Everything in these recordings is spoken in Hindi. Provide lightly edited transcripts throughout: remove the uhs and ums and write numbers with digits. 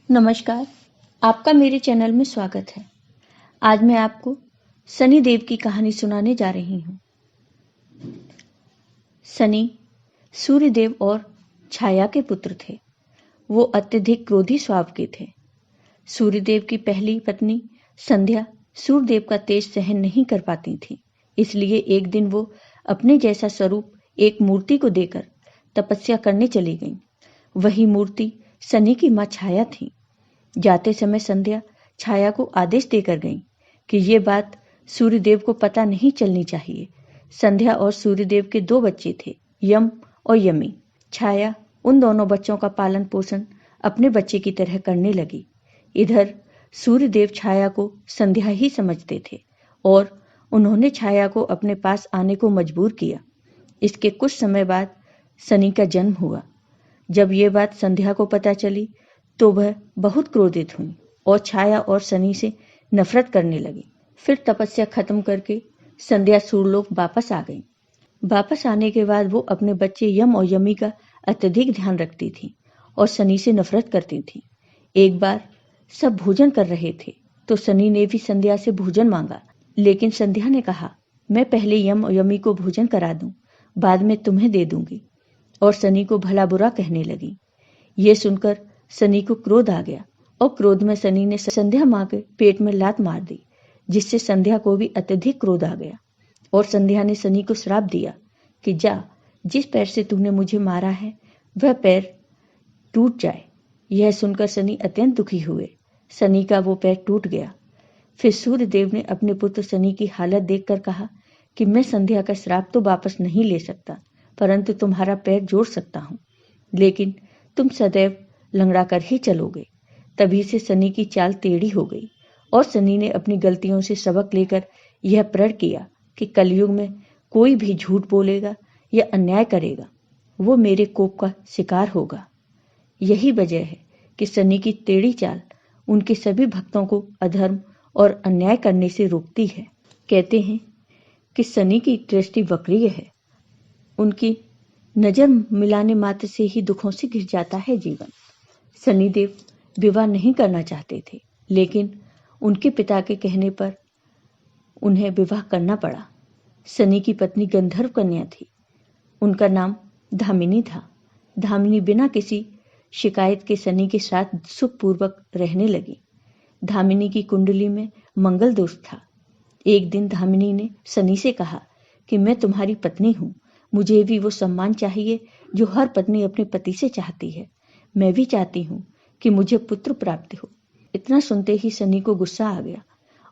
नमस्कार, आपका मेरे चैनल में स्वागत है। आज मैं आपको शनि देव की कहानी सुनाने जा रही हूँ। शनि सूर्य देव और छाया के पुत्र थे। वो अत्यधिक क्रोधी स्वभाव के थे। सूर्य देव की पहली पत्नी संध्या सूर्य देव का तेज सहन नहीं कर पाती थी, इसलिए एक दिन वो अपने जैसा स्वरूप एक मूर्ति को देकर तपस्या करने चली गई। वही मूर्ति शनि की माँ छाया थी। जाते समय संध्या छाया को आदेश देकर गई कि ये बात सूर्यदेव को पता नहीं चलनी चाहिए। संध्या और सूर्यदेव के 2 बच्चे थे, यम और यमी। छाया उन दोनों बच्चों का पालन पोषण अपने बच्चे की तरह करने लगी। इधर सूर्यदेव छाया को संध्या ही समझते थे और उन्होंने छाया को अपने पास आने को मजबूर किया। इसके कुछ समय बाद शनि का जन्म हुआ। जब ये बात संध्या को पता चली तो वह बहुत क्रोधित हुई और छाया और शनि से नफरत करने लगी। फिर तपस्या खत्म करके संध्या सूर्यलोक वापस आ गई। वापस आने के बाद वो अपने बच्चे यम और यमी का अत्यधिक ध्यान रखती थी और शनि से नफरत करती थी। एक बार सब भोजन कर रहे थे तो शनि ने भी संध्या से भोजन मांगा, लेकिन संध्या ने कहा, मैं पहले यम और यमी को भोजन करा दूं, बाद में तुम्हें दे दूंगी, और शनि को भला बुरा कहने लगी। ये सुनकर शनि को क्रोध आ गया और क्रोध में शनि ने संध्या माँ के पेट में लात मार दी, जिससे संध्या को भी अत्यधिक क्रोध आ गया और संध्या ने शनि को श्राप दिया कि जा, जिस पैर से तूने मुझे मारा है वह पैर टूट जाए। यह सुनकर शनि अत्यंत दुखी हुए। शनि का वो पैर टूट गया। फिर सूर्यदेव ने अपने पुत्र शनि की हालत देखकर कहा कि मैं संध्या का श्राप तो वापस नहीं ले सकता, परंतु तुम्हारा पैर जोड़ सकता हूँ, लेकिन तुम सदैव लंगड़ा कर ही चलोगे। तभी से शनि की चाल टेढ़ी हो गई और शनि ने अपनी गलतियों से सबक लेकर यह प्रण किया कि कलयुग में कोई भी झूठ बोलेगा या अन्याय करेगा, वो मेरे कोप का शिकार होगा। यही वजह है कि शनि की टेढ़ी चाल उनके सभी भक्तों को अधर्म और अन्याय करने से रोकती है। कहते हैं कि शनि की दृष्टि वक्रीय है। उनकी नजर मिलाने मात्र से ही दुखों से घिर जाता है जीवन। शनिदेव विवाह नहीं करना चाहते थे, लेकिन उनके पिता के कहने पर उन्हें विवाह करना पड़ा। शनि की पत्नी गंधर्व कन्या थी। उनका नाम धामिनी था। धामिनी बिना किसी शिकायत के शनि के साथ सुखपूर्वक रहने लगी। धामिनी की कुंडली में मंगल दोष था। एक दिन धामिनी ने शनि से कहा कि मैं तुम्हारी पत्नी हूँ, मुझे भी वो सम्मान चाहिए जो हर पत्नी अपने पति से चाहती है। मैं भी चाहती हूँ कि मुझे पुत्र प्राप्त हो। इतना सुनते ही शनि को गुस्सा आ गया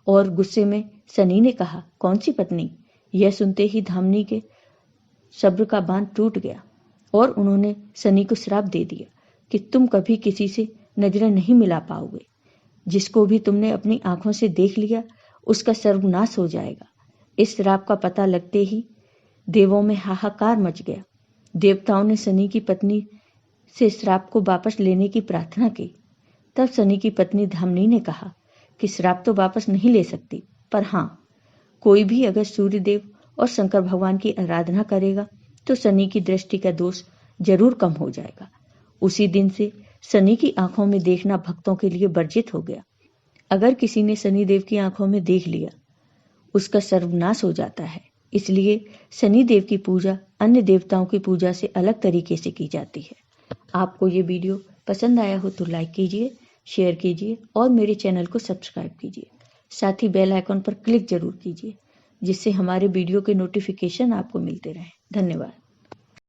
और गुस्से में शनि ने कहा, कौन सी पत्नी? यह सुनते ही धामिनी के सब्र का बांध टूट गया और उन्होंने शनि को श्राप दे दिया कि तुम कभी किसी से नजरें नहीं मिला पाओगे। जिसको भी तुमने अपनी आंखों से देख लिया उसका सर्वनाश हो जाएगा। इस श्राप का पता लगते ही देवों में हाहाकार मच गया। देवताओं ने शनि की पत्नी से श्राप को वापस लेने की प्रार्थना की। तब शनि की पत्नी धामिनी ने कहा कि श्राप तो वापस नहीं ले सकती, पर हाँ, कोई भी अगर सूर्यदेव और शंकर भगवान की आराधना करेगा तो शनि की दृष्टि का दोष जरूर कम हो जाएगा। उसी दिन से शनि की आंखों में देखना भक्तों के लिए वर्जित हो गया। अगर किसी ने शनिदेव की आंखों में देख लिया उसका सर्वनाश हो जाता है। इसलिए शनिदेव की पूजा अन्य देवताओं की पूजा से अलग तरीके से की जाती है। आपको ये वीडियो पसंद आया हो तो लाइक कीजिए, शेयर कीजिए और मेरे चैनल को सब्सक्राइब कीजिए। साथ ही बेल आइकॉन पर क्लिक जरूर कीजिए, जिससे हमारे वीडियो के नोटिफिकेशन आपको मिलते रहें। धन्यवाद।